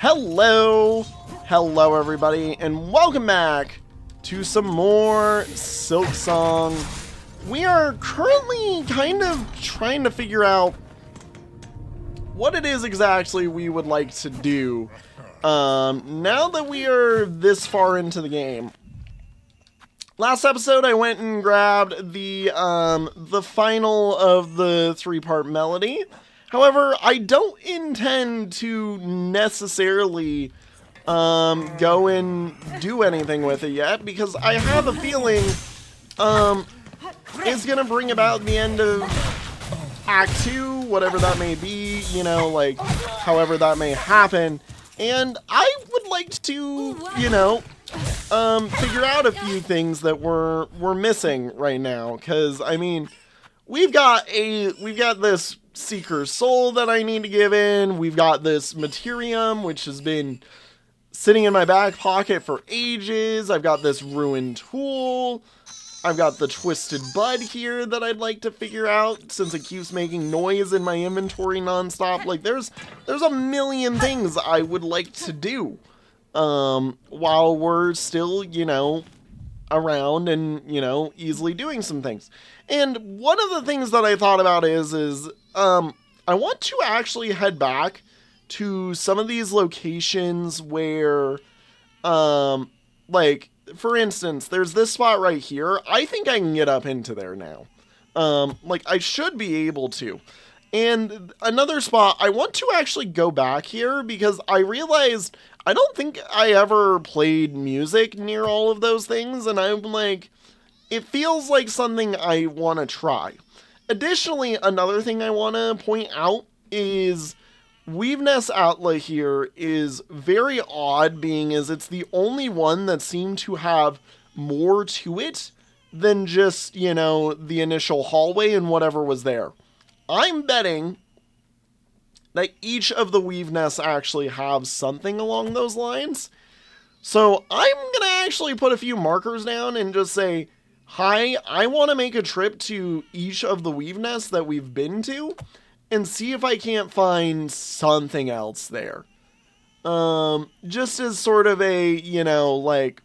Hello everybody, and welcome back to some more Silksong. We are currently kind of trying to figure out what it is exactly we would like to do now that we are this far into the game. Last episode I went and grabbed the final of the three-part melody. However, I don't intend to necessarily go and do anything with it yet, because I have a feeling it's gonna bring about the end of Act 2, whatever that may be, you know, like, however that may happen. And I would like to, you know, figure out a few things that we're missing right now, because, I mean, we've got this Seeker's Soul that I need to give in. We've got this Materium, which has been sitting in my back pocket for ages. I've got this Ruined Tool. I've got the Twisted Bud here that I'd like to figure out, since it keeps making noise in my inventory nonstop. Like, there's a million things I would like to do while we're still, you know, around and, you know, easily doing some things. And one of the things that I thought about is I want to actually head back to some of these locations where, like, for instance, there's this spot right here. I think I can get up into there now. Like, I should be able to. And another spot, I want to actually go back here, because I realized I don't think I ever played music near all of those things, and I'm like, it feels like something I want to try. Additionally, another thing I want to point out is Weaveness Outlet here is very odd, being as it's the only one that seemed to have more to it than just, you know, the initial hallway and whatever was there. I'm betting that each of the Weaveness actually have something along those lines. So I'm going to actually put a few markers down and just say, hi, I want to make a trip to each of the Weaveness that we've been to and see if I can't find something else there. Just as sort of a, you know, like,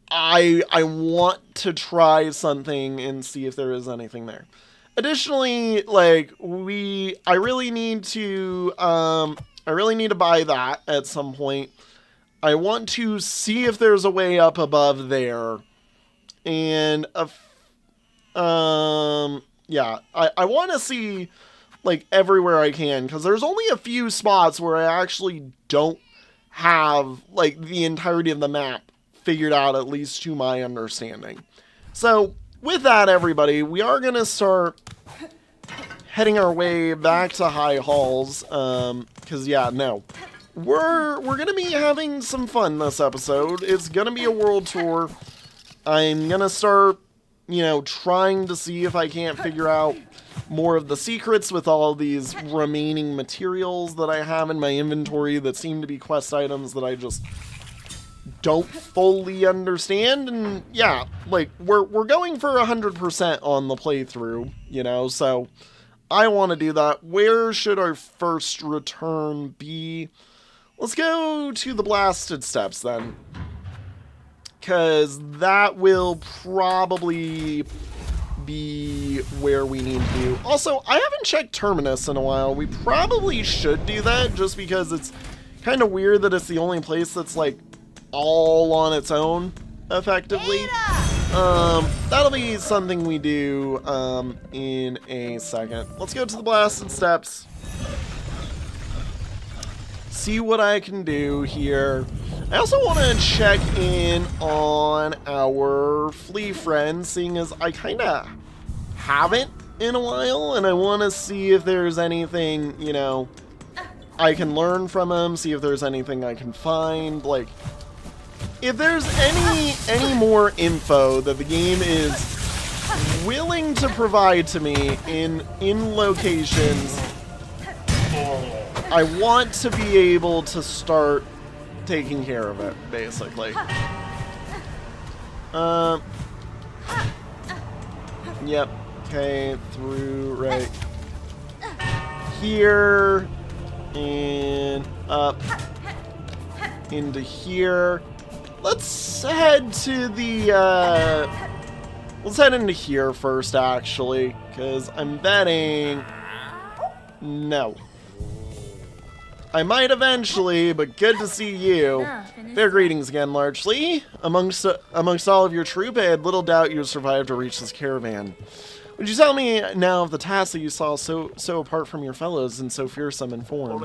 I want to try something and see if there is anything there. Additionally, like, I really need to buy that at some point. I want to see if there's a way up above there. And, yeah, I want to see, like, everywhere I can, because there's only a few spots where I actually don't have, like, the entirety of the map figured out, at least to my understanding. So, with that, everybody, we are going to start heading our way back to High Halls, because, yeah, no. We're going to be having some fun this episode. It's going to be a world tour. I'm going to start, you know, trying to see if I can't figure out more of the secrets with all these remaining materials that I have in my inventory that seem to be quest items that I just don't fully understand. And yeah, like, we're going for 100% on the playthrough, you know, so I want to do that. Where should our first return be? Let's go to the Blasted Steps then, because that will probably be where we need to do. Also, I haven't checked Terminus in a while. We probably should do that, just because it's kind of weird that it's the only place that's, like, all on its own, effectively. That'll be something we do in a second. Let's go to the Blasted Steps. See what I can do here. I also want to check in on our flea friend, seeing as I kind of haven't in a while, and I want to see if there's anything, you know, I can learn from him, see if there's anything I can find, like, if there's any more info that the game is willing to provide to me in locations, I want to be able to start taking care of it, basically. Yep. Okay, through right here and up. into here. Let's head to the, let's head into here first, actually, because I'm betting... No. I might eventually, but good to see you. Fair greetings again, largely. Amongst all of your troop, I had little doubt you would survive to reach this caravan. Would you tell me now of the task that you saw so apart from your fellows and so fearsome in form?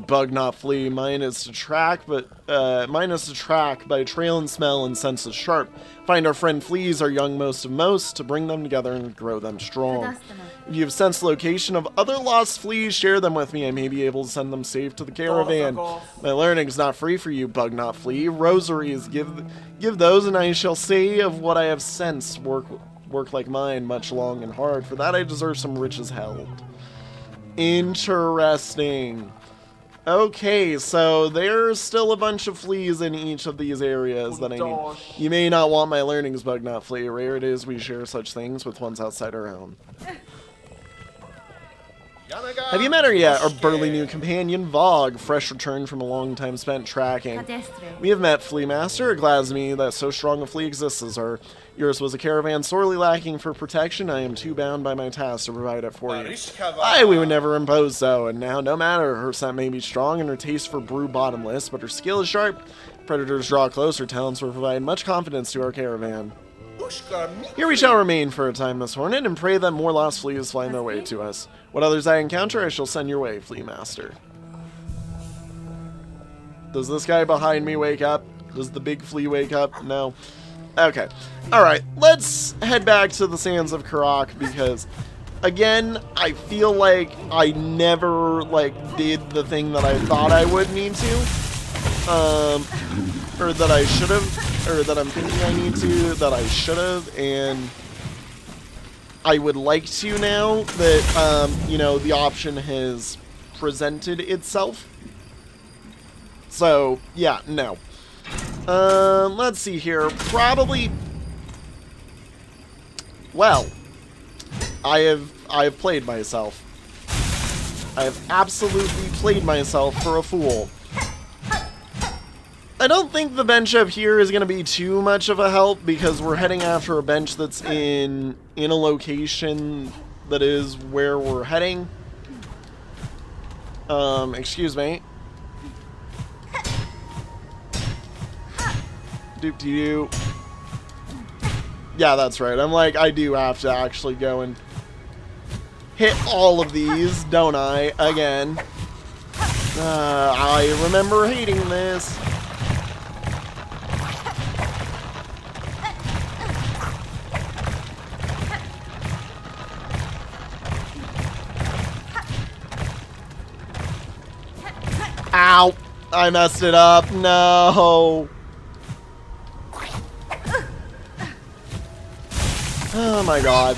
Bug not flee. Mine is to track by trail and smell and sense is sharp. Find our friend fleas, our young most of most, to bring them together and grow them strong. If you have sensed location of other lost fleas, share them with me. I may be able to send them safe to the caravan. My learning's not free for you, bug not flee. Rosaries, give those, and I shall say of what I have sensed. Work like mine, much long and hard. For that I deserve some riches held. Interesting. Okay, so there's still a bunch of fleas in each of these areas that I need. You may not want my learnings, bug not flee. Rare it is we share such things with ones outside our own. Have you met her yet? Our burly new companion, Vogue, fresh returned from a long time spent tracking. We have met, Flea Master. It glads me that so strong a flea exists as her. Yours was a caravan sorely lacking for protection. I am too bound by my task to provide it for you. Aye, we would never impose so, and now no matter. Her scent may be strong and her taste for brew bottomless, but her skill is sharp. Predators draw close, her talents will provide much confidence to our caravan. Here we shall remain for a time, Miss Hornet, and pray that more lost fleas find their way to us. What others I encounter, I shall send your way, Flea Master. Does this guy behind me wake up? Does the big flea wake up? No. Okay. Alright, let's head back to the sands of Karak, because, again, I feel like I never, did the thing that I thought I would need to. Or that I should have, or that I'm thinking I need to, that I should have, and I would like to now that, you know, the option has presented itself. So, yeah, no. Let's see here. Probably, well, I have played myself. I have absolutely played myself for a fool. I don't think the bench up here is going to be too much of a help because we're heading after a bench that's in a location that is where we're heading. Excuse me. Doop-de-doo. Yeah, that's right. I'm like, I do have to actually go and hit all of these, don't I? Again. I remember hating this. Ow! I messed it up. No! Oh my god.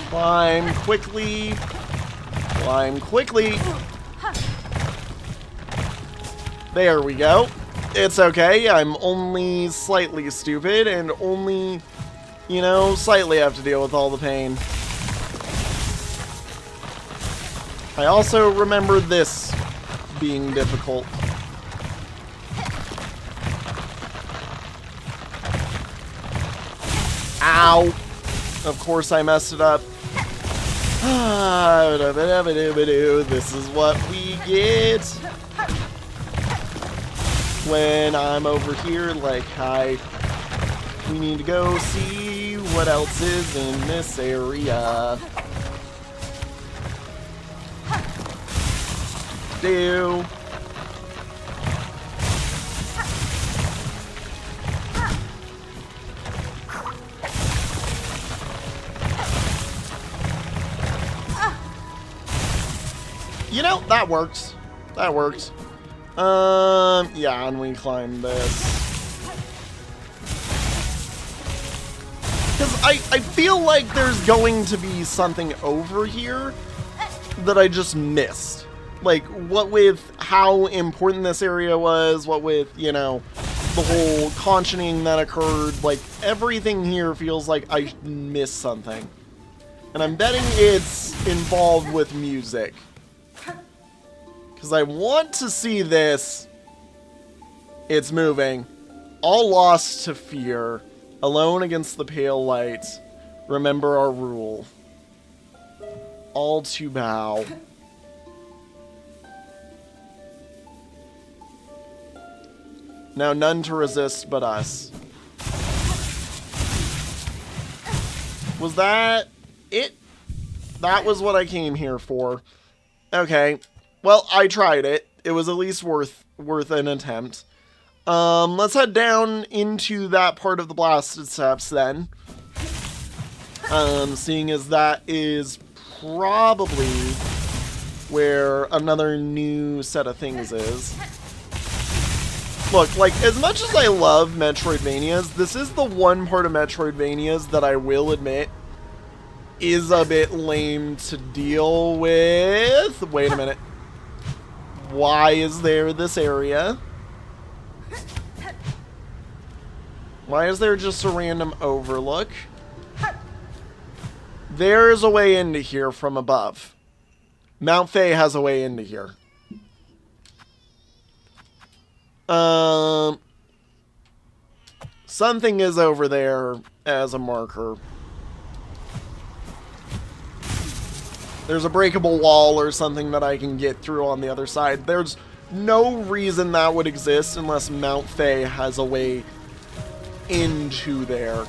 Climb quickly. Climb quickly. There we go. It's okay. I'm only slightly stupid and only, you know, slightly have to deal with all the pain. I also remember this being difficult. Ow! Of course I messed it up. This is what we get when I'm over here like, hi, we need to go see what else is in this area. Do. You know, that works. That worked. Yeah, and we climb this. Because I feel like there's going to be something over here that I just missed. Like, what with how important this area was, what with, you know, the whole conching that occurred, like, everything here feels like I missed something. And I'm betting it's involved with music. Because I want to see this. It's moving. All lost to fear. Alone against the pale light. Remember our rule. All to bow. Now none to resist but us. Was that it? That was what I came here for. Okay. Well, I tried it. It was at least worth an attempt. Let's head down into that part of the blasted steps then. Seeing as that is probably where another new set of things is. Look, like, as much as I love Metroidvanias, this is the one part of Metroidvanias that I will admit is a bit lame to deal with. Wait a minute. Why is there this area? Why is there just a random overlook? There's a way into here from above. Mount Faye has a way into here. Something is over there as a marker. There's a breakable wall or something that I can get through on the other side. There's no reason that would exist unless Mount Faye has a way into there.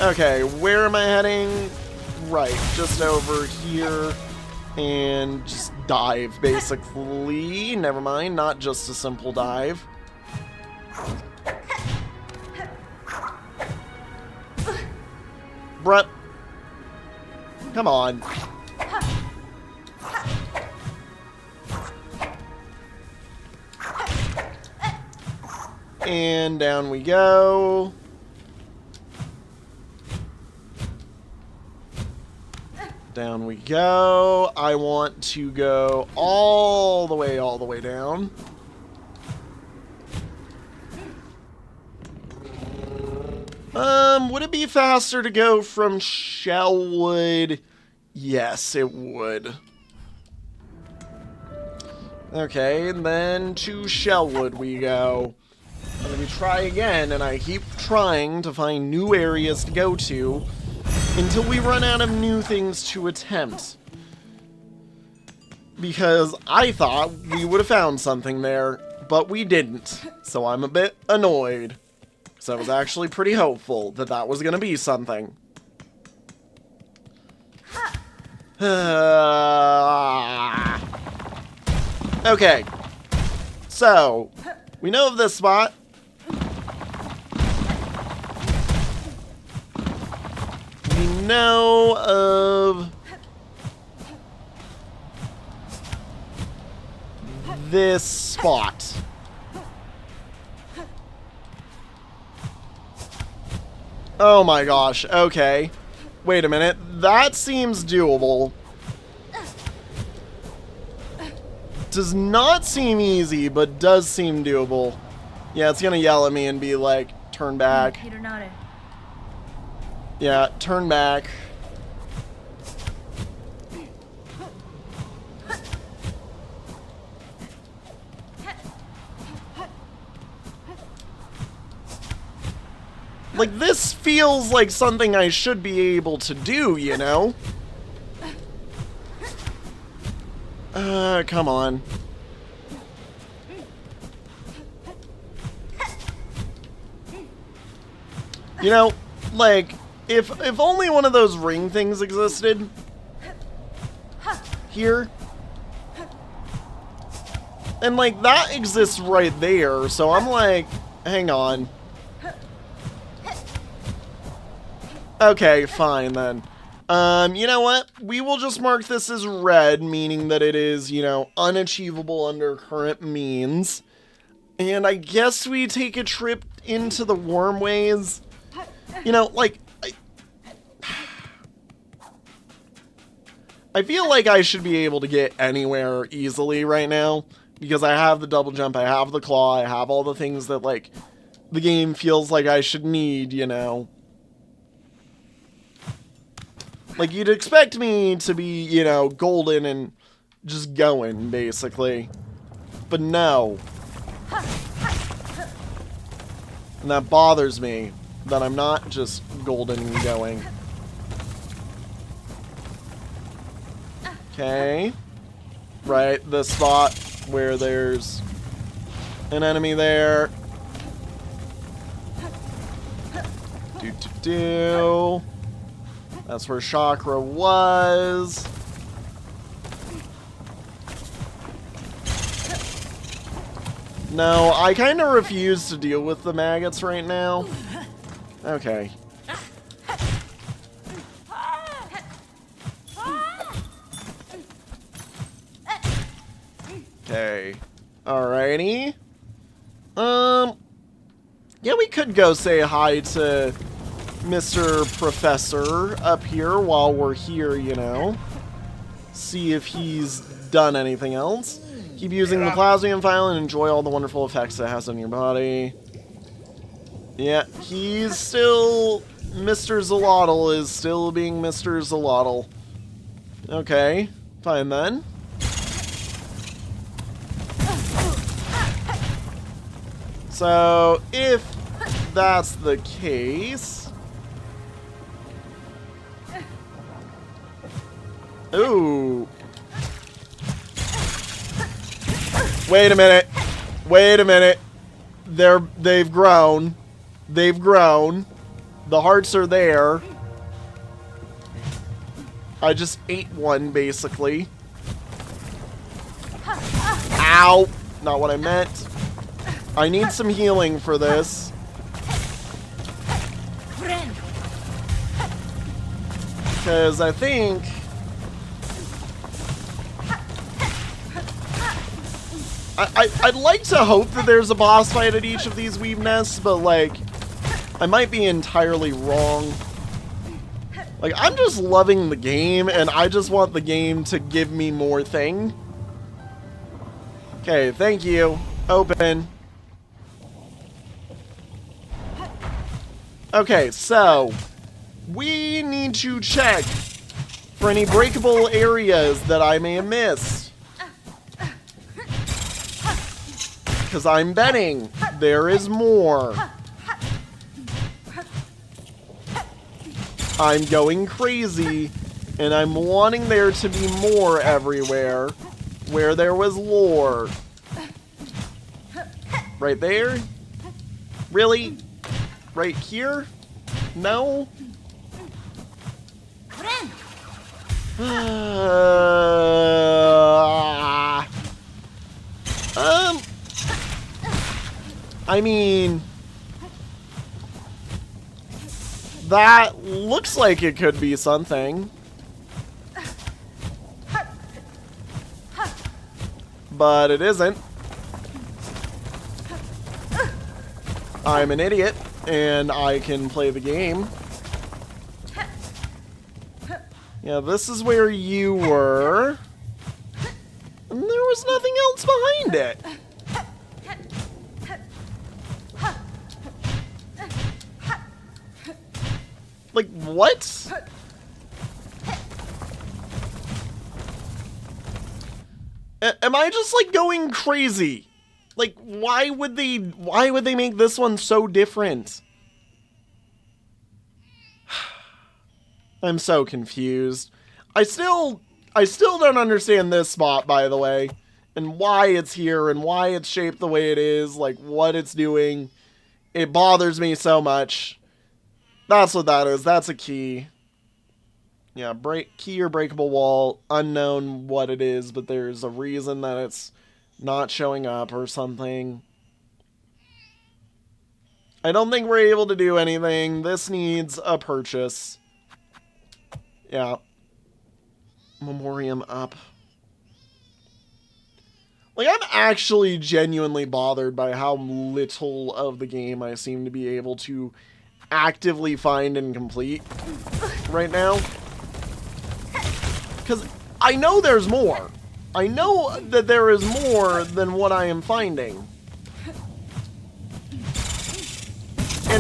Okay, where am I heading? Right, just over here. And just dive, basically. Never mind, not just a simple dive. Bruh. Come on. And down we go. Down we go. I want to go all the way down. Would it be faster to go from Shellwood? Yes, it would. Okay, and then to Shellwood we go. And then we try again, and I keep trying to find new areas to go to until we run out of new things to attempt. Because I thought we would have found something there, but we didn't. So I'm a bit annoyed. So I was actually pretty hopeful that that was going to be something. Okay. So, we know of this spot. We know of this spot. Oh my gosh, okay. Wait a minute, that seems doable. Does not seem easy, but does seem doable. Yeah, it's gonna yell at me and be like, turn back. Yeah, turn back. Like, this feels like something I should be able to do, you know? Come on. You know, like, if only one of those ring things existed here. And, like, that exists right there, so I'm like, hang on. Okay, fine then. You know what? We will just mark this as red, meaning that it is, you know, unachievable under current means. And I guess we take a trip into the Wormways. You know, like, I feel like I should be able to get anywhere easily right now. Because I have the double jump, I have the claw, I have all the things that, like, the game feels like I should need, you know. Like, you'd expect me to be, you know, golden and just going, basically. But no. And that bothers me, that I'm not just golden and going. Okay. Right, the spot where there's an enemy there. Do. That's where Chakra was. No, I kind of refuse to deal with the maggots right now. Okay. Okay. Alrighty. Yeah, we could go say hi to Mr. Professor up here while we're here, you know. See if he's done anything else. Keep using the Plasmium Vial and enjoy all the wonderful effects it has on your body. Yeah, he's still... Mr. Zolotl is still being Mr. Zolotl. Okay, fine then. So, if that's the case... Ooh. Wait a minute. Wait a minute. They've grown. They've grown. The hearts are there. I just ate one, basically. Ow. Not what I meant. I need some healing for this. Because I think... I'd like to hope that there's a boss fight at each of these weave nests, but, like, I might be entirely wrong. Like, I'm just loving the game, and I just want the game to give me more thing. Okay, thank you. Open. Okay, so we need to check for any breakable areas that I may have missed. Because I'm betting there is more. I'm going crazy, and I'm wanting there to be more everywhere where there was lore. Right there? Really? Right here? No? I mean, that looks like it could be something. But it isn't. I'm an idiot, and I can play the game. Yeah, this is where you were. And there was nothing else behind it. Like, what? Am I just, like, going crazy? Like, why would they make this one so different? I'm so confused. I still don't understand this spot, by the way, and why it's here and why it's shaped the way it is, like what it's doing. It bothers me so much. That's what that is. That's a key. Yeah, key or breakable wall. Unknown what it is, but there's a reason that it's not showing up or something. I don't think we're able to do anything. This needs a purchase. Yeah. Memoriam up. Like, I'm actually genuinely bothered by how little of the game I seem to be able to actively find and complete right now. Because I know there's more. I know that there is more than what I am finding.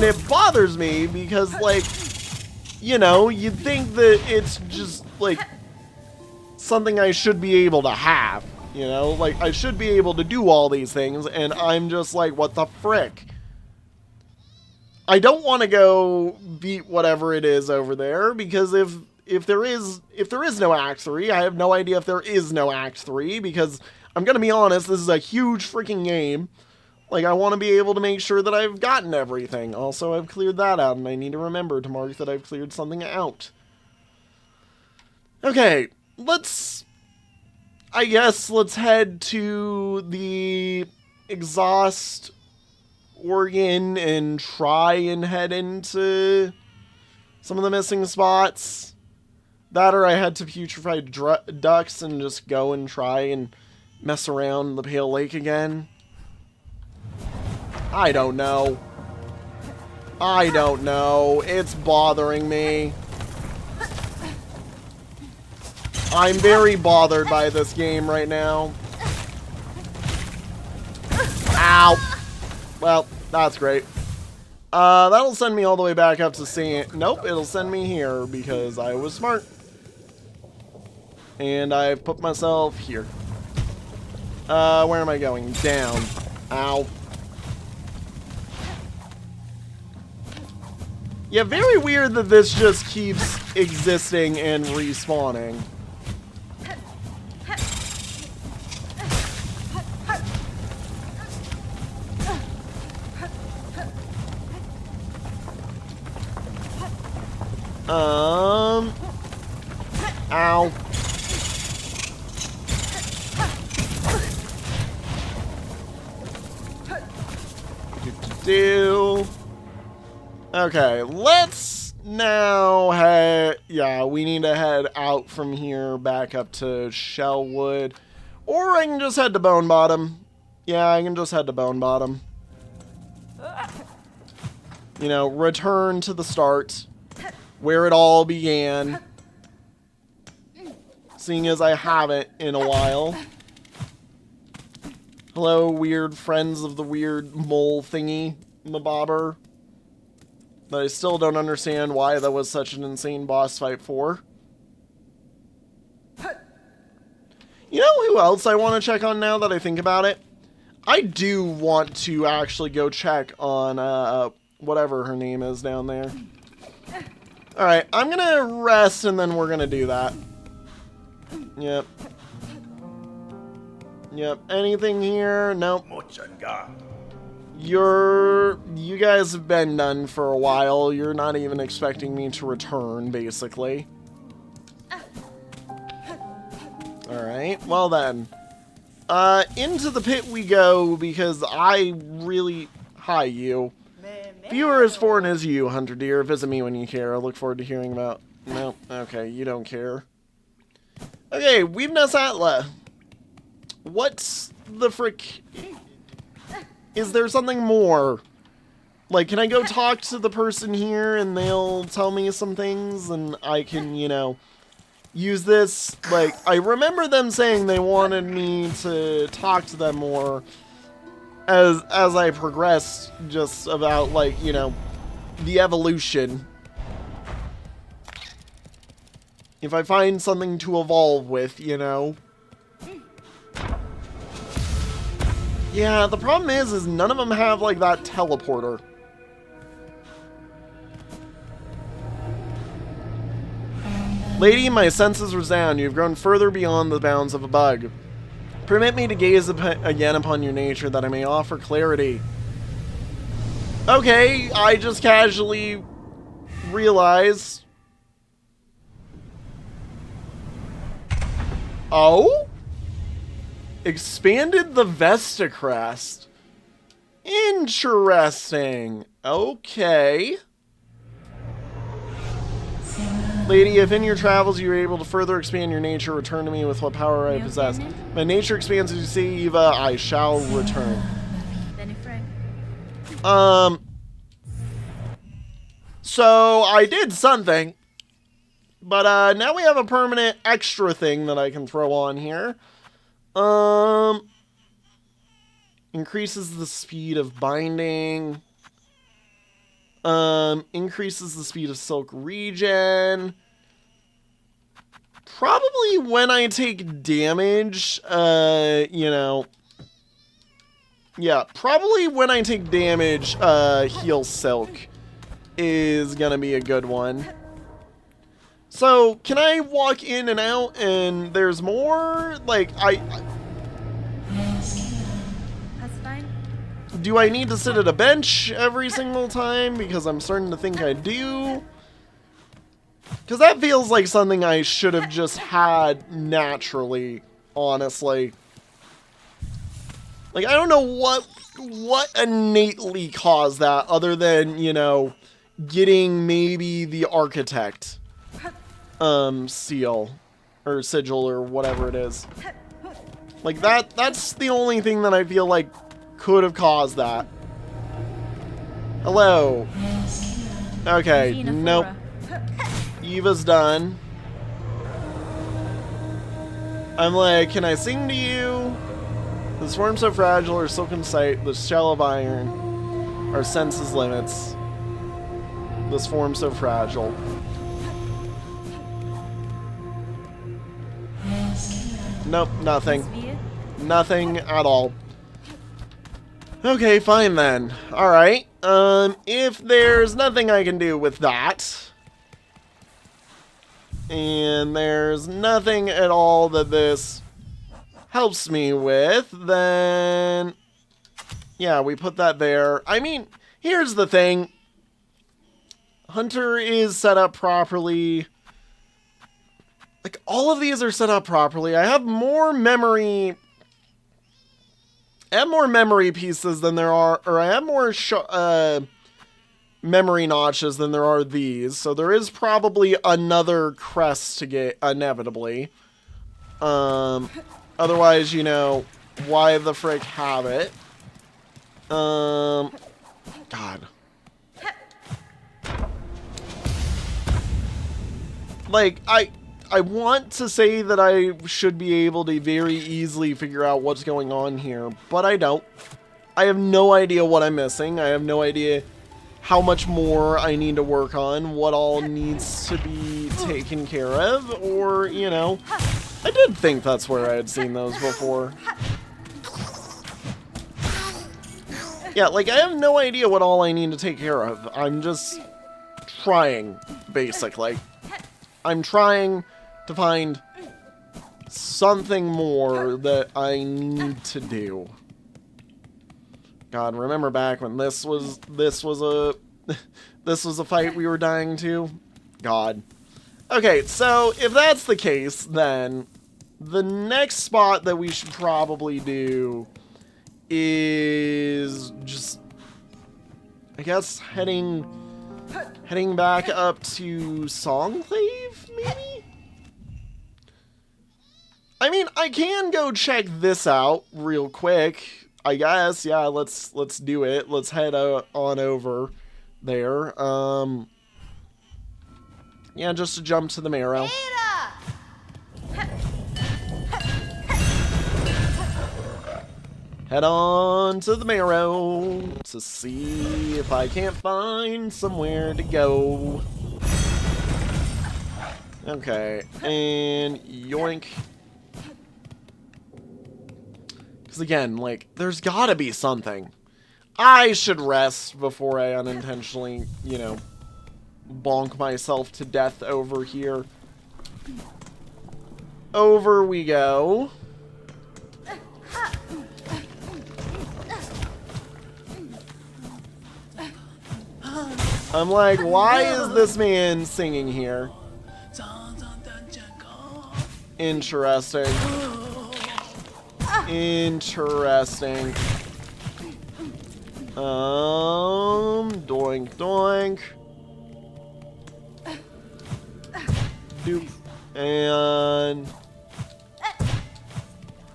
And it bothers me because, like, you know, you'd think that it's just, like, something I should be able to have. You know, like, I should be able to do all these things, and I'm just like, what the frick? I don't want to go beat whatever it is over there, because if there is no Act 3, I have no idea if there is no Act 3, because I'm gonna be honest, this is a huge freaking game. Like, I want to be able to make sure that I've gotten everything. Also, I've cleared that out, and I need to remember to mark that I've cleared something out. Okay, I guess let's head to the exhaust organ and try and head into some of the missing spots. That, or I had to putrefied ducks and just go and try and mess around the Pale Lake again. I don't know. It's bothering me. I'm very bothered by this game right now. Ow. Well, that's great. That'll send me all the way back up to seeing it. Nope, it'll send me here because I was smart. And I've put myself here. Where am I going? Down. Ow. Yeah, very weird that this just keeps existing and respawning. Ow. Okay, let's now head... Yeah, we need to head out from here back up to Shellwood. Or I can just head to Bone Bottom. Yeah, I can just head to Bone Bottom. You know, return to the start. Where it all began. Seeing as I haven't in a while. Hello, weird friends of the weird mole thingy, mabobber. But I still don't understand why that was such an insane boss fight for. You know who else I want to check on now that I think about it? I do want to actually go check on, whatever her name is down there. Alright, I'm gonna rest and then we're gonna do that. Yep. Yep, anything here? Nope. You guys have been done for a while. You're not even expecting me to return, basically. Alright, well then. Into the pit we go, because I really... Hi, you. If you are as foreign as you, Hunter Deer, visit me when you care. I look forward to hearing about... No, okay, you don't care. Okay, Weebness Atla. What's the frick... Is there something more? Like, can I go talk to the person here and they'll tell me some things and I can, you know, use this? Like, I remember them saying they wanted me to talk to them more as I progressed, just about, like, you know, the evolution. If I find something to evolve with, you know. Yeah, the problem is none of them have, like, that teleporter. Lady, my senses resound. You have grown further beyond the bounds of a bug. Permit me to gaze again upon your nature, that I may offer clarity. Okay, I just casually realized... Oh? Expanded the Vesta Crest. Interesting. Okay. Lady, if in your travels you are able to further expand your nature, return to me with what power I possess. My nature expands as you see, Eva, I shall return. So I did something. But now we have a permanent extra thing that I can throw on here. Increases the speed of binding. Increases the speed of Silk regen. Probably when I take damage, you know. Yeah, probably when I take damage, heal Silk is gonna be a good one. So, can I walk in and out and there's more? Like, That's fine. do I need to sit at a bench every single time? Because I'm starting to think I do. Because that feels like something I should have just had naturally, honestly. Like, I don't know what innately caused that other than, you know, getting maybe the architect seal or sigil or whatever it is. Like that's the only thing that I feel like could have caused that. Hello. Okay, nope. Eva's done. I'm like, can I sing to you? This form so fragile, or silken sight, the shell of iron, our senses limits. This form so fragile. Nope, nothing. Nothing at all. Okay, fine then. Alright. If there's nothing I can do with that, and there's nothing at all that this helps me with, then yeah, we put that there. I mean, here's the thing. Hunter is set up properly. Like, all of these are set up properly. I have more memory... I have more memory pieces than there are... Or I have more memory notches than there are these. So there is probably another crest to get, inevitably. Otherwise, you know, why the frick have it? God. Like, I want to say that I should be able to very easily figure out what's going on here, but I don't. I have no idea what I'm missing. I have no idea how much more I need to work on, what all needs to be taken care of, or, you know, I did think that's where I had seen those before. Yeah, like, I have no idea what all I need to take care of. I'm just trying, basically. I'm trying to find something more that I need to do. God, remember back when this was a this was a fight we were dying to? God. Okay, so if that's the case, then the next spot that we should probably do is just, I guess, heading back up to Songclave, maybe? I mean, I can go check this out real quick, I guess. Yeah, let's do it. Let's head on over there. Yeah, just to jump to the marrow. Head on to the marrow to see if I can't find somewhere to go. Okay, and yoink. Because again, like, there's gotta be something. I should rest before I unintentionally, you know, bonk myself to death over here. Over we go. I'm like, why is this man singing here? Interesting. Interesting. Doink doink. Doop. And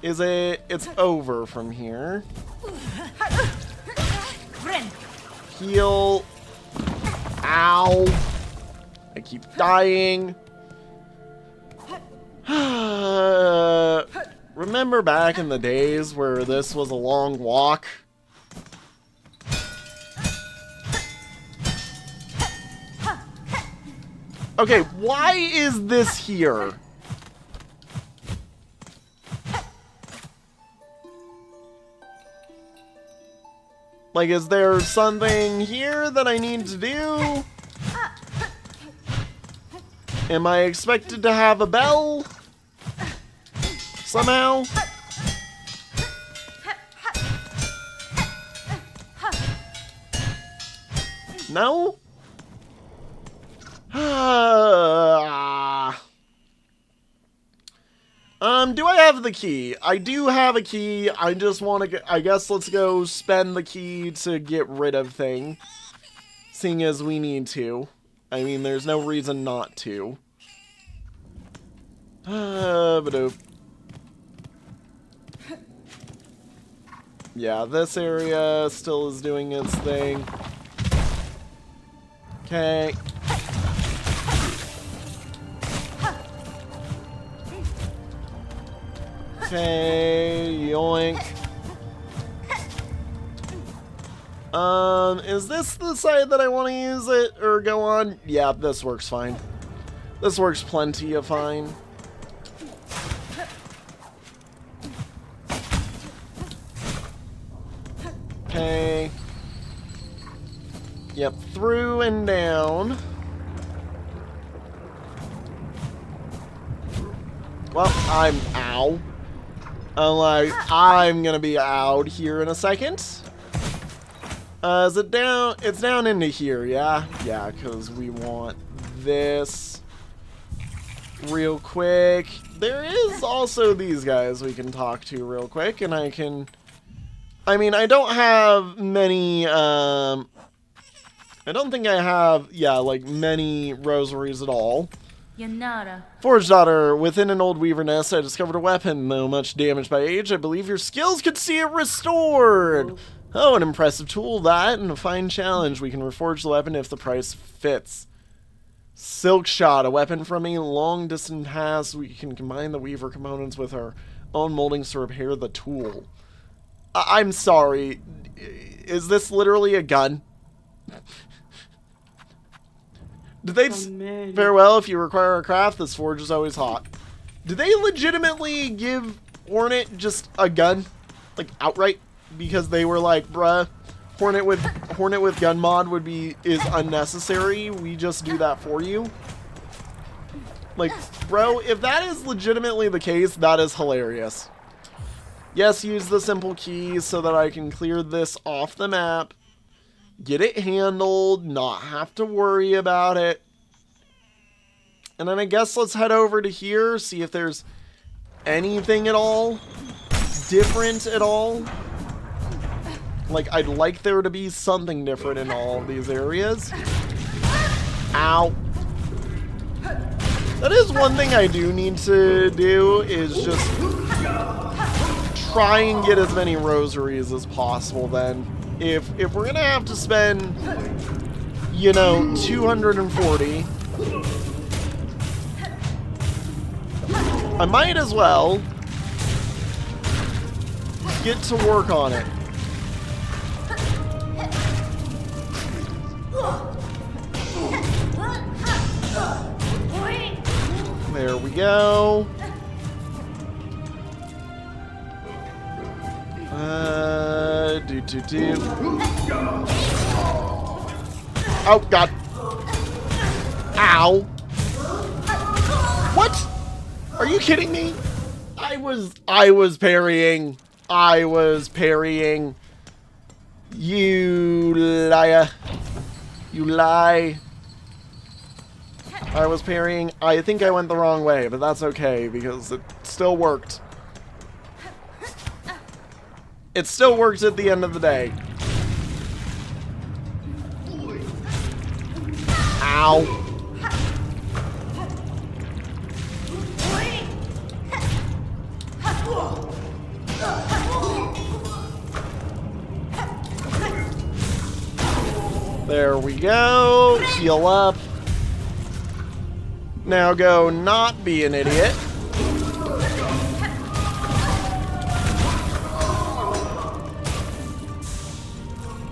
it's over from here. Heal. Ow. I keep dying. Remember back in the days where this was a long walk? Okay, why is this here? Like, is there something here that I need to do? Am I expected to have a bell? Somehow? No? Do I have the key? I do have a key. I just want to I guess let's go spend the key to get rid of thing. Seeing as we need to. I mean, there's no reason not to. Yeah, this area still is doing its thing. Okay. Okay, yoink. Is this the side that I want to use it or go on? Yeah, this works fine. This works plenty of fine. Okay. Yep, through and down. Well, ow. I'm gonna be out here in a second. Is it down? It's down into here, yeah? Yeah, because we want this real quick. There is also these guys we can talk to real quick, and I mean, I don't have many, I don't think I have, yeah, like, many rosaries at all. Yanara. Forge daughter, within an old weaver nest, I discovered a weapon. Though much damaged by age, I believe your skills could see it restored. Oh, an impressive tool that, and a fine challenge. We can reforge the weapon if the price fits. Silk shot, a weapon from a long distant past. We can combine the weaver components with our own moldings to repair the tool. I'm sorry. Is this literally a gun? Did they farewell if you require a craft? This forge is always hot. Did they legitimately give Hornet just a gun, like outright, because they were like, bruh, Hornet with gun mod is unnecessary. We just do that for you. Like, bro, if that is legitimately the case, that is hilarious. Yes, use the simple keys so that I can clear this off the map. Get it handled, not have to worry about it. And then I guess let's head over to here, see if there's anything at all different at all. Like, I'd like there to be something different in all of these areas. Ow. That is one thing I do need to do, is just try and get as many rosaries as possible then. If we're gonna have to spend, you know, 240, I might as well get to work on it. There we go. Oh, God. Ow. What? Are you kidding me? I was parrying. I was parrying. You liar. You lie. I was parrying. I think I went the wrong way, but that's okay because it still worked. It still works at the end of the day. Ow. There we go. Heal up. Now go not be an idiot.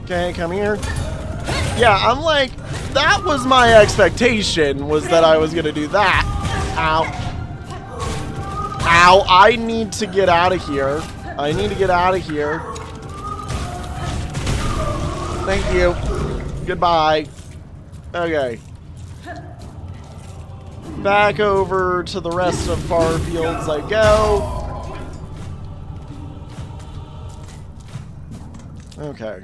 Okay, come here. Yeah, I'm like, that was my expectation, was that I was gonna do that. Ow. Ow, I need to get out of here. I need to get out of here. Thank you. Goodbye. Okay. Back over to the rest of Farfields I go. Okay.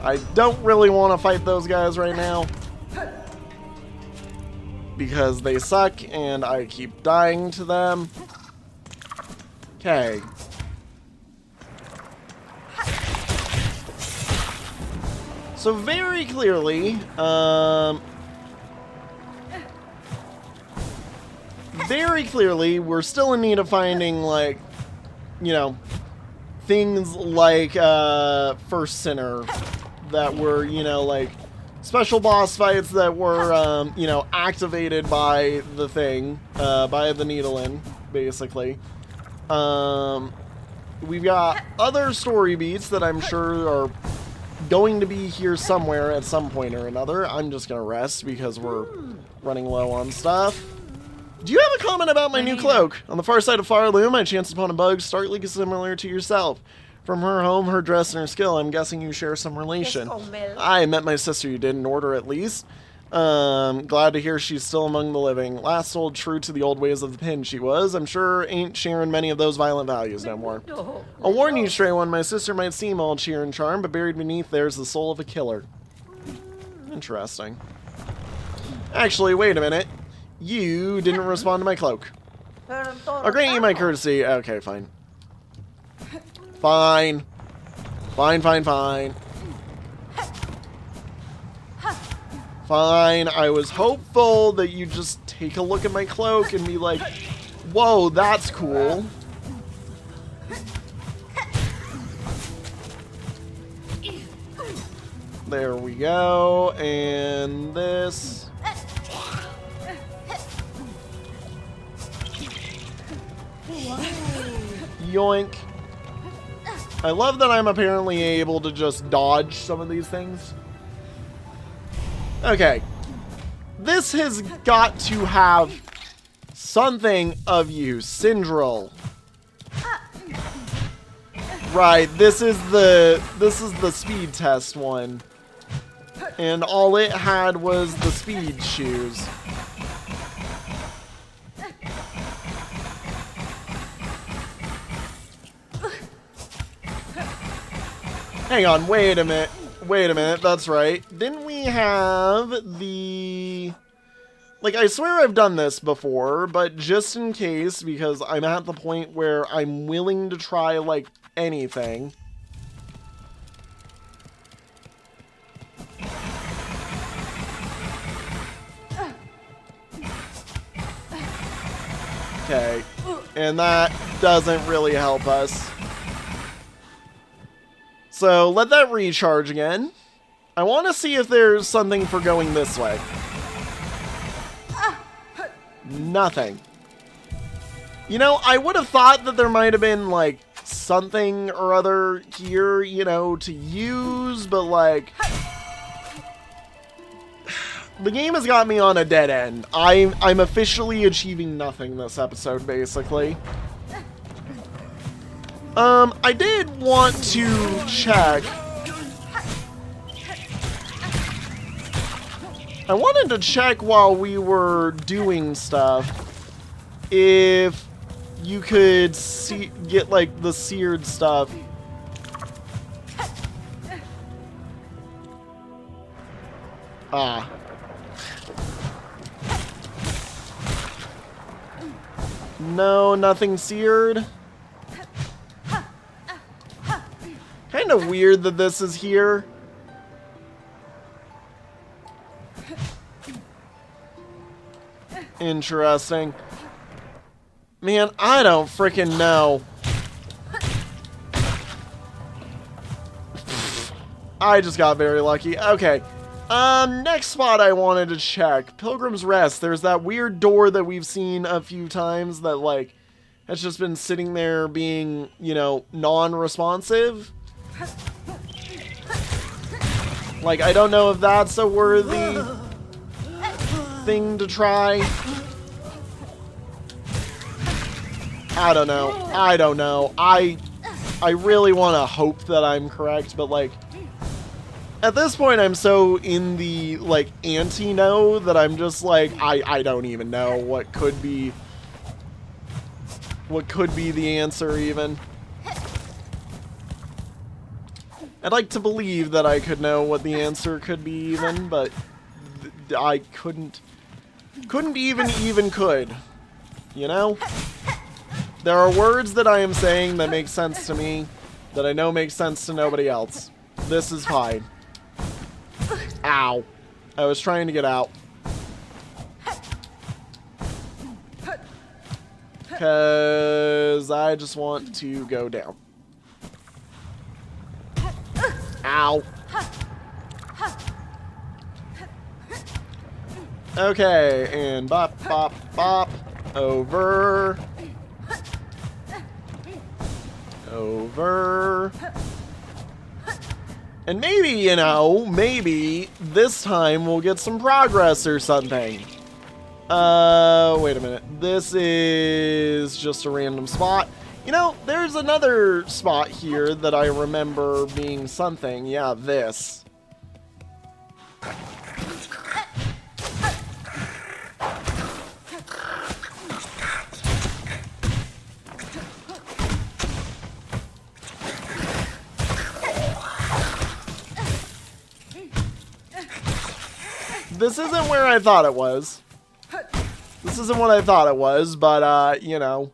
I don't really want to fight those guys right now, because they suck and I keep dying to them. Okay. So very clearly, we're still in need of finding, like, you know, things like First Sinner that were, you know, like special boss fights that were, you know, activated by the thing, by the Needlein, basically. We've got other story beats that I'm sure are going to be here somewhere at some point or another. I'm just gonna rest because we're running low on stuff. Do you have a comment about my new cloak? On the far side of Farloom, I chanced upon a bug starkly similar to yourself. From her home, her dress, and her skill, I'm guessing you share some relation. I met my sister, you did, in order at least. Glad to hear she's still among the living. Last sold true to the old ways of the pin she was. I'm sure ain't sharing many of those violent values no more. I'll warn you, stray one, my sister might seem all cheer and charm, but buried beneath there's the soul of a killer. Interesting. Actually, wait a minute. You didn't respond to my cloak. I'll grant you my courtesy. Okay, fine. Fine. Fine, fine, fine. Fine. I was hopeful that you'd just take a look at my cloak and be like, whoa, that's cool. There we go. And this. Yoink. I love that I'm apparently able to just dodge some of these things. Okay. This has got to have something of use. Syndril. Right, this is the speed test one. And all it had was the speed shoes. Hang on, wait a minute. Wait a minute, that's right. Didn't we have the... Like, I swear I've done this before, but just in case, because I'm at the point where I'm willing to try, like, anything. Okay. And that doesn't really help us. So, let that recharge again. I want to see if there's something for going this way. Nothing. You know, I would have thought that there might have been, like, something or other here, you know, to use, but, like... The game has got me on a dead end. I'm officially achieving nothing this episode, basically. I did want to check. I wanted to check while we were doing stuff if you could get like the seared stuff. Ah. No, nothing seared. Kind of weird that this is here. Interesting. Man, I don't freaking know. I just got very lucky. Okay. Next spot I wanted to check. Pilgrim's Rest. There's that weird door that we've seen a few times that, like, has just been sitting there being, you know, non-responsive. Like, I don't know if that's a worthy thing to try. I don't know. I don't know. I really want to hope that I'm correct, but like, at this point I'm so in the like anti-no that I'm just like, I don't even know what could be the answer even. I'd like to believe that I could know what the answer could be even, but I couldn't even could, you know? There are words that I am saying that make sense to me, that I know make sense to nobody else. This is fine. Ow. I was trying to get out. Because I just want to go down. Ow. Okay, and bop, bop, bop. Over. Over. And maybe, you know, maybe this time we'll get some progress or something. Wait a minute. This is just a random spot. You know, there's another spot here that I remember being something. Yeah, this. This isn't where I thought it was. This isn't what I thought it was, but, you know.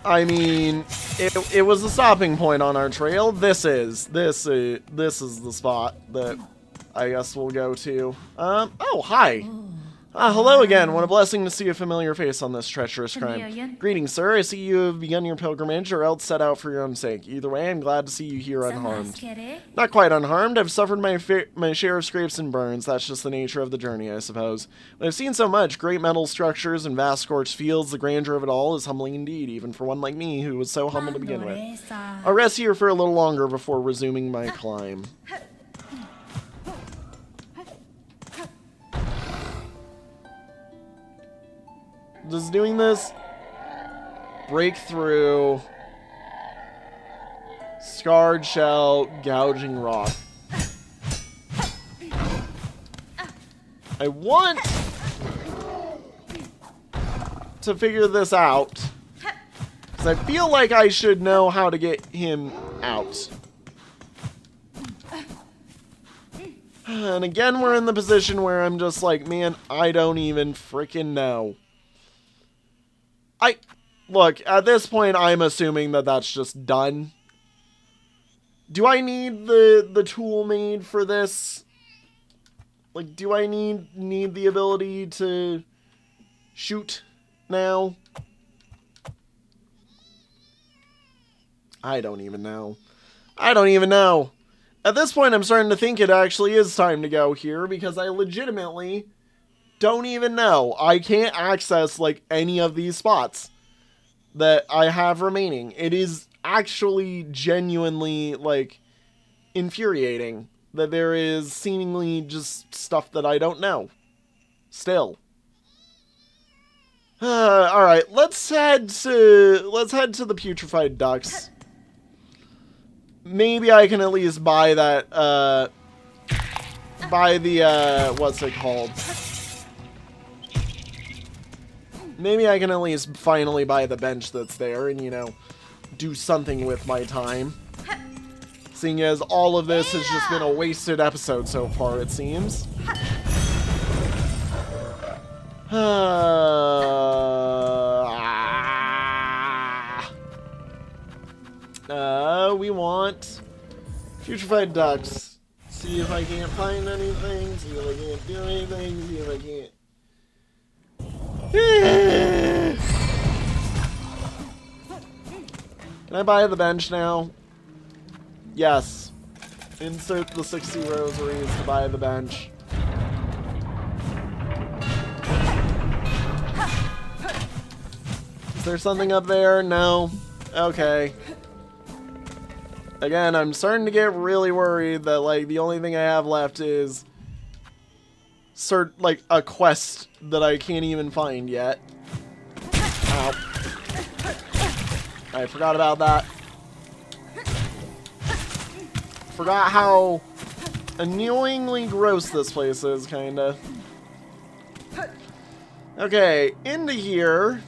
I mean, it was a stopping point on our trail. This is the spot that I guess we'll go to. Oh, hi. Hello again. What a blessing to see a familiar face on this treacherous crime. Greetings, sir. I see you have begun your pilgrimage, or else set out for your own sake. Either way, I'm glad to see you here unharmed. Not quite unharmed. I've suffered my share of scrapes and burns. That's just the nature of the journey, I suppose. But I've seen so much. Great metal structures and vast scorched fields. The grandeur of it all is humbling indeed, even for one like me, who was so humble to begin with. I'll rest here for a little longer before resuming my climb. Just doing this. Breakthrough. Scarred shell. Gouging rock. I want to figure this out. Because I feel like I should know how to get him out. And again, we're in the position where I'm just like, man, I don't even freaking know. Look, at this point, I'm assuming that that's just done. Do I need the tool made for this? Like, do I need the ability to shoot now? I don't even know. I don't even know. At this point, I'm starting to think it actually is time to go here, because I legitimately don't even know. I can't access, like, any of these spots that I have remaining. It is actually genuinely, like, infuriating that there is seemingly just stuff that I don't know. Still. Alright, let's head to the putrefied ducks. Maybe I can at least buy that, buy the, what's it called? Maybe I can at least finally buy the bench that's there and, you know, do something with my time. Seeing as all of this has just been a wasted episode so far, it seems. We want putrefied ducks. See if I can't find anything, see if I can't do anything, see if I can't... Can I buy the bench now? Yes. Insert the 60 rosaries to buy the bench. there something up there? No. Okay. Again, I'm starting to get really worried that, like, the only thing I have left is like a quest that I can't even find yet. Ow. I forgot about that. Forgot how annoyingly gross this place is, kinda. Okay, into here.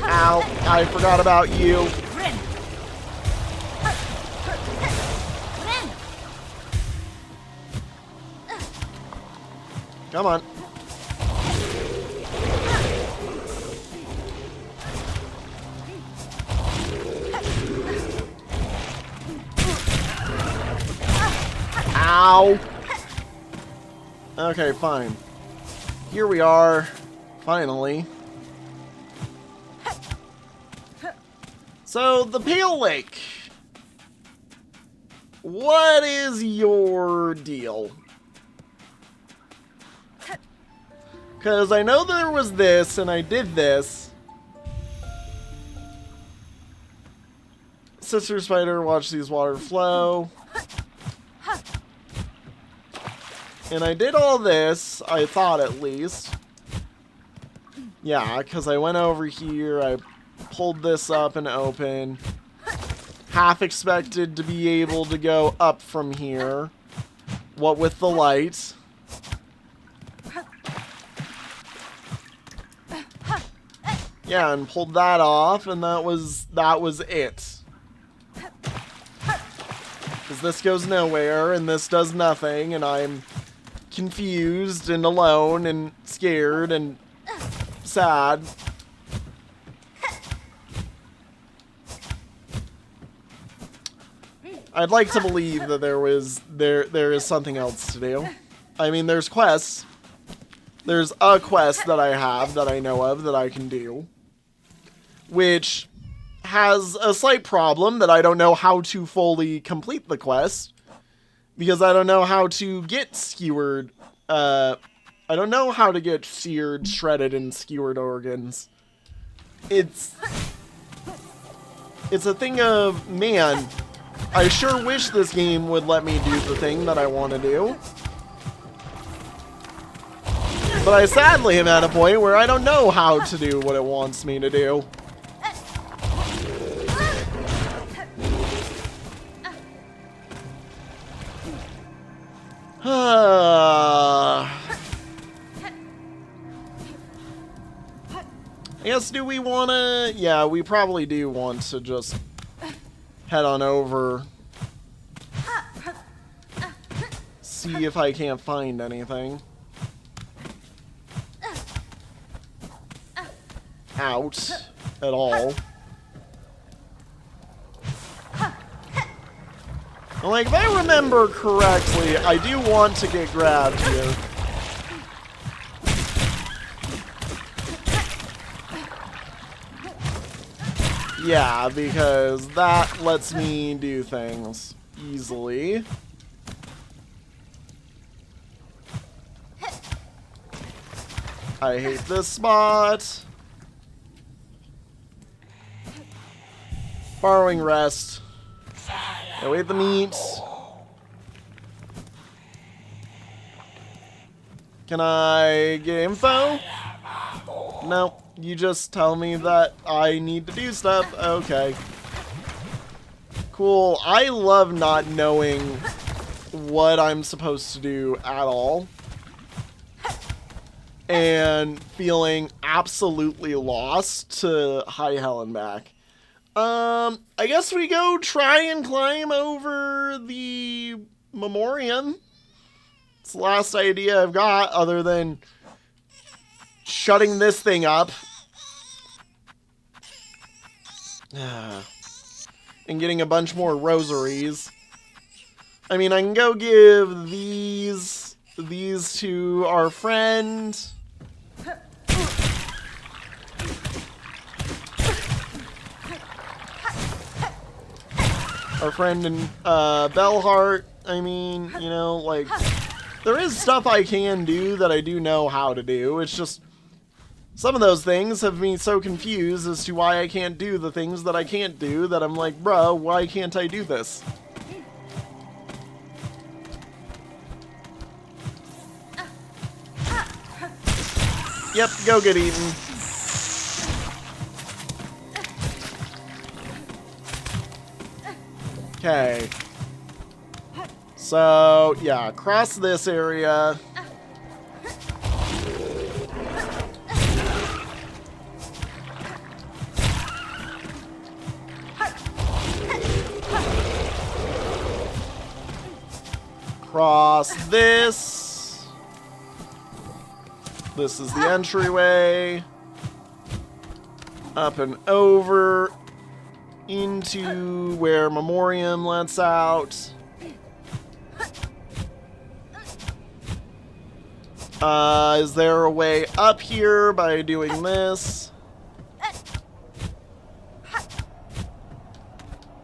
Ow, I forgot about you. Come on. Ow. Okay, fine. Here we are. Finally. So, the Pale Lake. What is your deal? Because I know there was this, and I did this. Sister Spider, watch these water flow. And I did all this, I thought at least. Yeah, because I went over here, I pulled this up and open. Half expected to be able to go up from here. What with the light. Yeah, and pulled that off, and that was it. Because this goes nowhere, and this does nothing, and I'm confused and alone and scared and sad. I'd like to believe that there is something else to do. I mean, there's quests. There's a quest that I have that I know of that I can do, which has a slight problem that I don't know how to fully complete the quest. Because I don't know how to get skewered. I don't know how to get seared, shredded, and skewered organs. It's a thing of, man, I sure wish this game would let me do the thing that I want to do. But I sadly am at a point where I don't know how to do what it wants me to do. I guess, do we want to... Yeah, we probably do want to just head on over. See if I can't find anything. Out. At all. Like, if I remember correctly, I do want to get grabbed here. Yeah, because that lets me do things easily. I hate this spot. Borrowing rest. Await the meat. Can I get info? No, you just tell me that I need to do stuff. Okay. Cool. I love not knowing what I'm supposed to do at all. And feeling absolutely lost to high hell and back. I guess we go try and climb over the memoriam. It's the last idea I've got, other than shutting this thing up. And getting a bunch more rosaries. I mean, I can go give these to our friend. Our friend in Bellheart. I mean, you know, like, there is stuff I can do that I do know how to do. It's just Some of those things have me so confused as to why I can't do the things that I can't do that I'm like, bro, why can't I do this? Yep, go get eaten. Okay. So, yeah, across this area. Across this. This is the entryway. Up and over. Into where Memoriam lets out. Is there a way up here by doing this?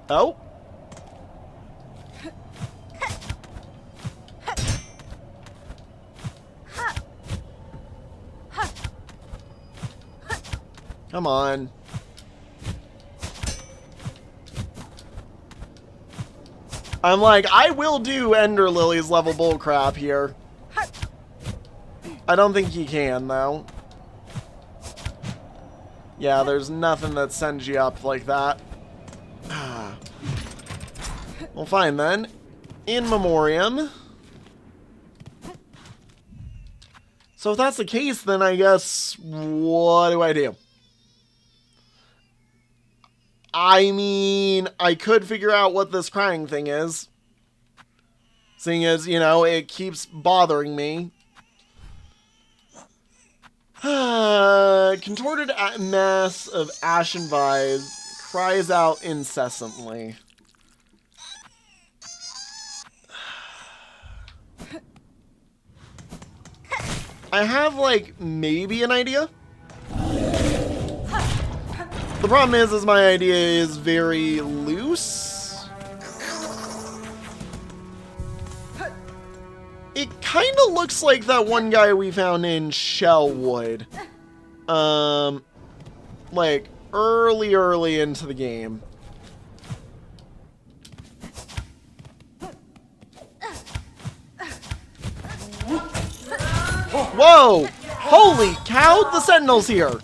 Oh. Come on. I'm like, I will do Ender Lily's level bullcrap here. I don't think you can, though. Yeah, there's nothing that sends you up like that. Well, fine then. In Memoriam. So if that's the case, then I guess, what do I do? I mean, I could figure out what this crying thing is. Seeing as, you know, it keeps bothering me. Contorted mass of ashen vibes cries out incessantly. I have, like, maybe an idea. The problem is my idea is very loose. It kind of looks like that one guy we found in Shellwood. Like, early into the game. Whoa! Holy cow, the Sentinel's here!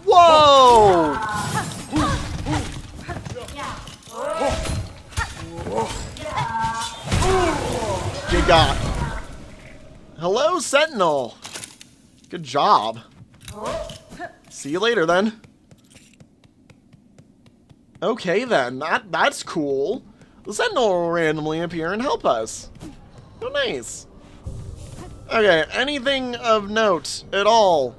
Whoa! You got. Hello, Sentinel. Good job. See you later, then. Okay, then. That's cool. The Sentinel will randomly appear and help us. Oh, nice. Okay, anything of note at all?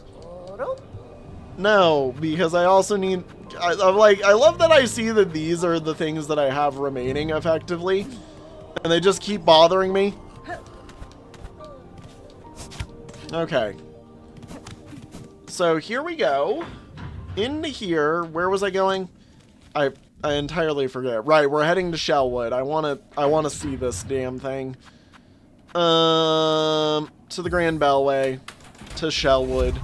No, because I also need... I'm like, I love that I see that these are the things that I have remaining, effectively. And they just keep bothering me. Okay. So, here we go. Into here. Where was I going? I entirely forget. Right, we're heading to Shellwood. I wanna see this damn thing. To the Grand Bellway. To Shellwood.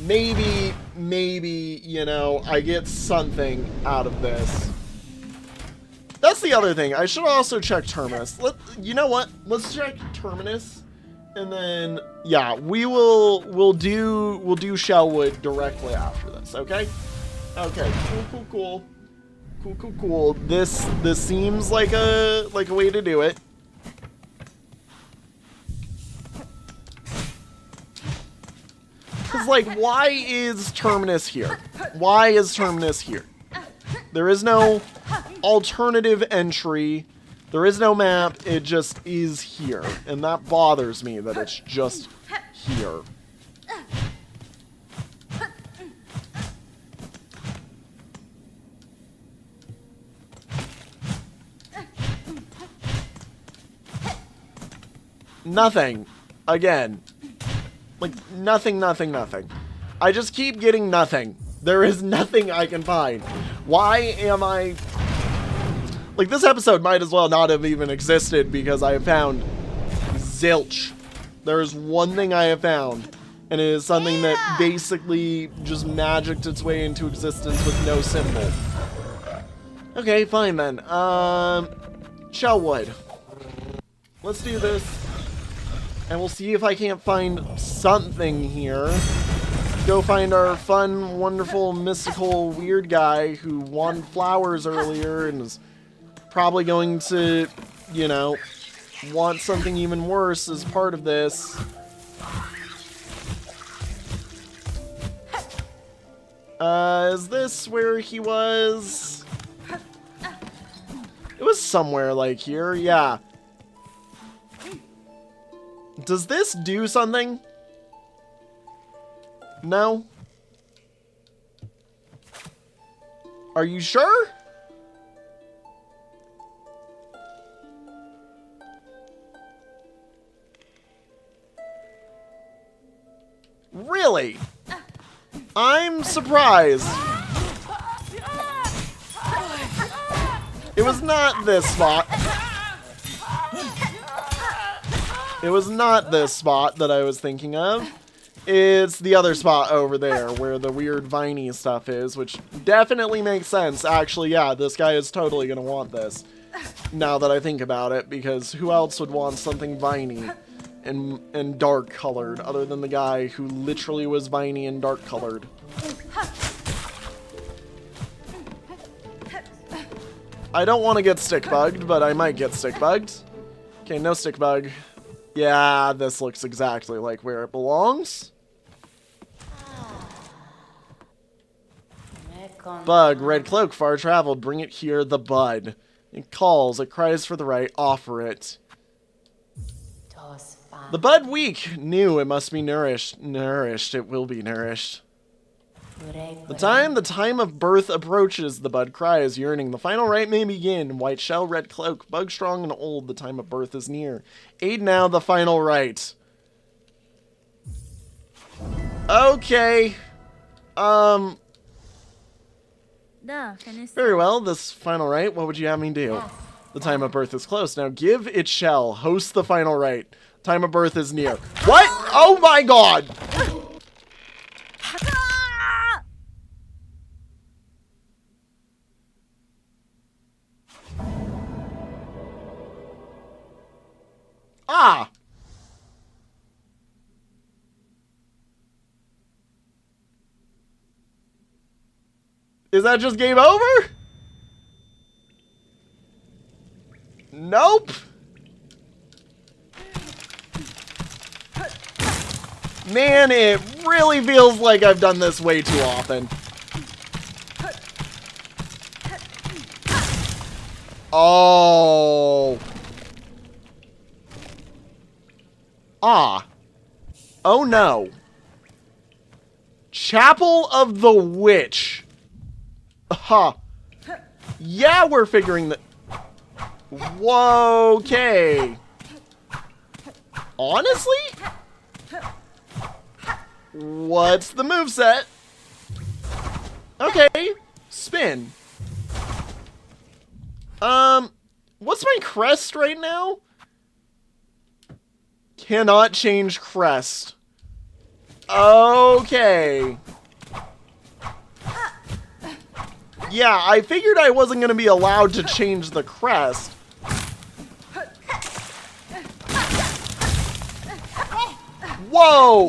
Maybe, you know, I get something out of this. That's the other thing. I should also check Terminus. You know what? Let's check Terminus. And then, yeah, we'll do Shellwood directly after this, okay? Okay, cool. This seems like a way to do it. Cause like, why is Terminus here? Why is Terminus here? There is no alternative entry. There is no map. It just is here, and that bothers me that it's just here. Nothing. Again. Like, nothing. I just keep getting nothing. There is nothing I can find. Why am I... Like, this episode might as well not have even existed because I have found zilch There is one thing I have found, and it is something that basically just magicked its way into existence with no symbol. Okay, fine then. Shellwood. Let's do this. And we'll see if I can't find something here. Go find our fun, wonderful, mystical, weird guy who wanted flowers earlier and is probably going to, you know, want something even worse as part of this. Is this where he was? It was somewhere like here, yeah. Does this do something? No? Are you sure? Really? I'm surprised. It was not this spot. It was not this spot that I was thinking of. It's the other spot over there where the weird viney stuff is, which definitely makes sense. Actually, yeah, this guy is totally going to want this. Now that I think about it, because who else would want something viney and dark colored other than the guy who literally was viney and dark colored? I don't want to get stick bugged, but I might get stick bugged. Okay, no stick bug. Yeah, this looks exactly like where it belongs. Bug, red cloak, far traveled, bring it here, the bud. It calls, it cries for the right, offer it. The bud weak, new, it must be nourished. Nourished, it will be nourished. The time of birth approaches, the bud cries, yearning. The final rite may begin. White shell, red cloak, bug strong and old, the time of birth is near. Aid now the final rite. Okay. Very well, this final rite, what would you have me do? The time of birth is close. Now give it shall. Host the final rite. Time of birth is near. What? Oh my god! Ah! Is that just game over? Nope. Man, it really feels like I've done this way too often. Oh. Ah. Oh no. Chapel of the Witch. Huh. Yeah, we're figuring that. Whoa, okay. Honestly? What's the moveset? Okay. Spin. What's my crest right now? Cannot change crest. Okay. Yeah, I figured I wasn't going to be allowed to change the crest. Whoa!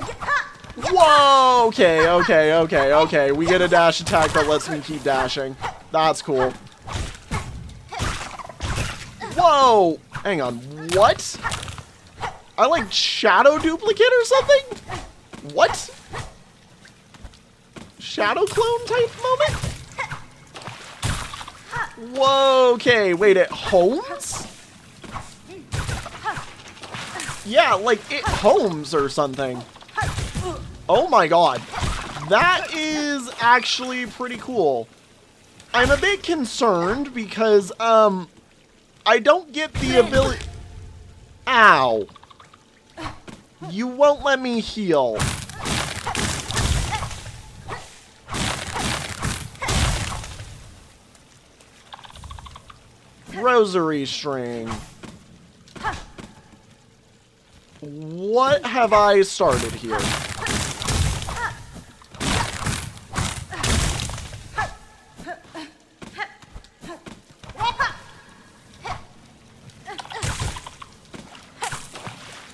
Whoa! Okay. We get a dash attack that lets me keep dashing. That's cool. Whoa! Hang on, what? I like shadow duplicate or something? What? Shadow clone type moment? Whoa, okay, wait, it homes? Yeah, like it homes or something. Oh my god. That is actually pretty cool. I'm a bit concerned because, I don't get the ability... Ow. You won't let me heal. Rosary string. What have I started here?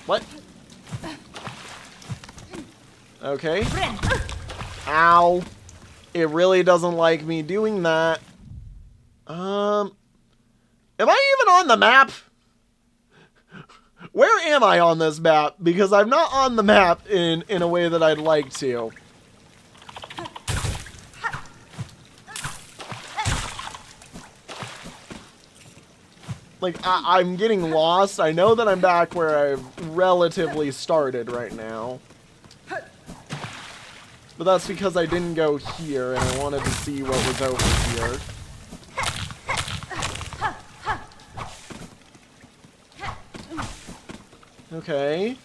What? Okay. Ow. It really doesn't like me doing that. Am I even on the map? Where am I on this map? Because I'm not on the map in a way that I'd like to. Like, I'm getting lost. I know that I'm back where I've relatively started right now. But that's because I didn't go here, and I wanted to see what was over here. Okay.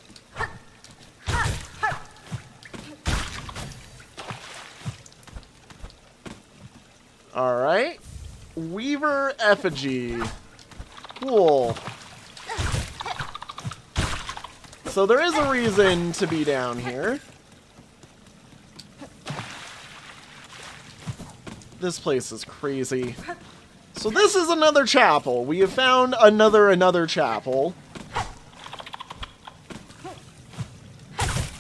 Alright. Weaver effigy. Cool. So there is a reason to be down here. This place is crazy. So this is another chapel. We have found another chapel.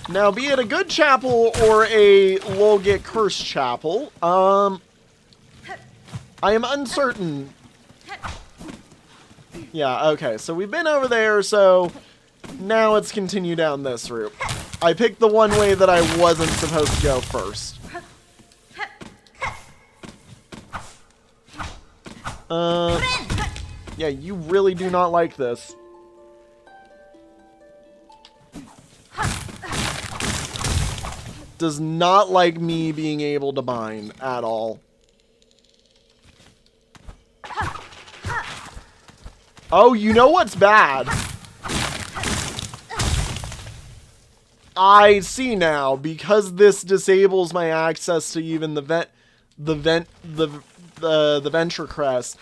Now, be it a good chapel or a lol get cursed chapel, I am uncertain. Yeah, okay, so we've been over there, so now let's continue down this route. I picked the one way that I wasn't supposed to go first. Yeah, you really do not like this. Does not like me being able to mine at all. Oh, you know what's bad? I see now, because this disables my access to even the venture crest.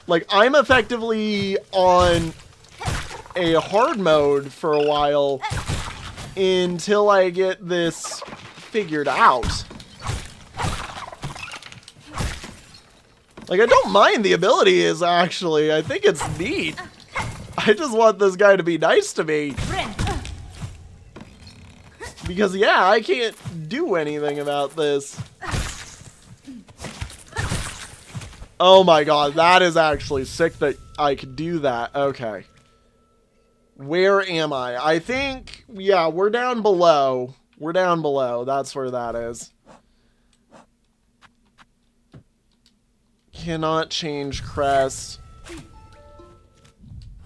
Like, I'm effectively on a hard mode for a while until I get this figured out. Like, I don't mind the abilities, actually. I think it's neat. I just want this guy to be nice to me. Because, yeah, I can't do anything about this. Oh my god, that is actually sick that I could do that. Okay. Where am I? I think, yeah, we're down below. We're down below. That's where that is. Cannot change crest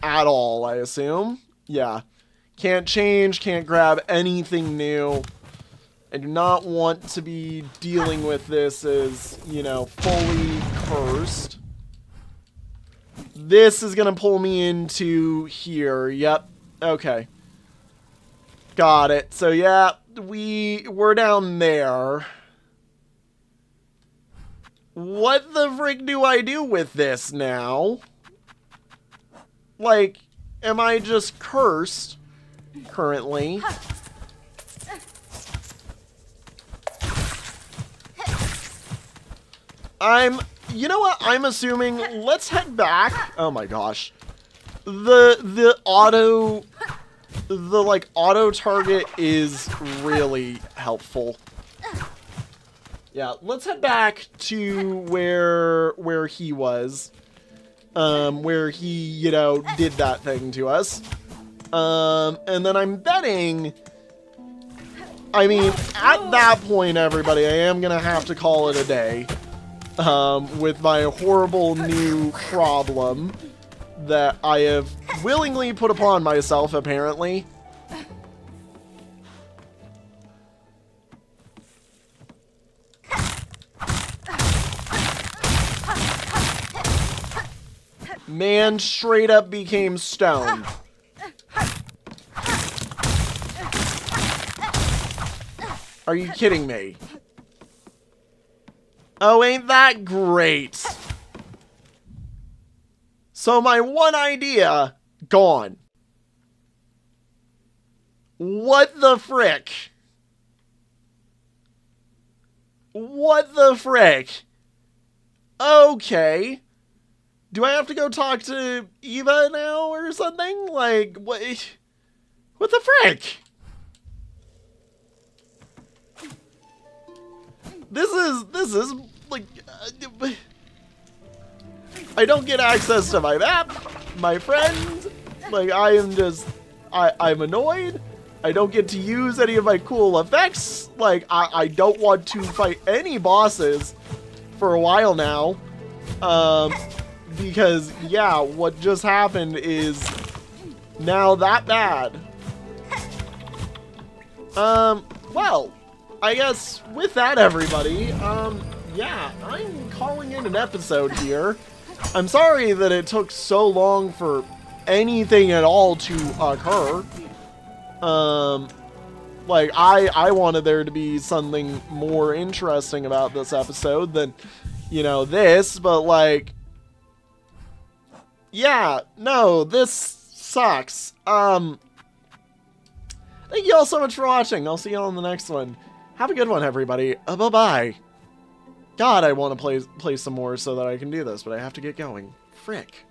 at all, I assume. Yeah. Can't change, can't grab anything new. I do not want to be dealing with this as, you know, fully cursed. This is going to pull me into here. Yep. Okay. Got it. So, yeah, we're down there. What the frick do I do with this now? Like, am I just cursed currently? You know what? I'm assuming, let's head back. Oh my gosh. The auto target is really helpful. Yeah, let's head back to where he was. Where he, you know, did that thing to us. And then I'm betting, I mean, at that point, everybody, I am gonna have to call it a day. With my horrible new problem that I have willingly put upon myself, apparently. Man straight up became stone. Are you kidding me? Oh, ain't that great? So my one idea, gone. What the frick? What the frick? Okay. Do I have to go talk to Eva now or something? Like, what? What the frick? This is, like, I don't get access to my map, my friends. Like, I am just, I'm annoyed. I don't get to use any of my cool effects. Like, I don't want to fight any bosses for a while now. Because, yeah, what just happened is now that bad. Well, I guess with that, everybody, yeah, I'm calling in an episode here. I'm sorry that it took so long for anything at all to occur. Like, I wanted there to be something more interesting about this episode than, you know, this, but, like, yeah, no, this sucks. Thank you all so much for watching. I'll see you all in the next one. Have a good one, everybody. Bye-bye. God, I want to play some more so that I can do this, but I have to get going. Frick.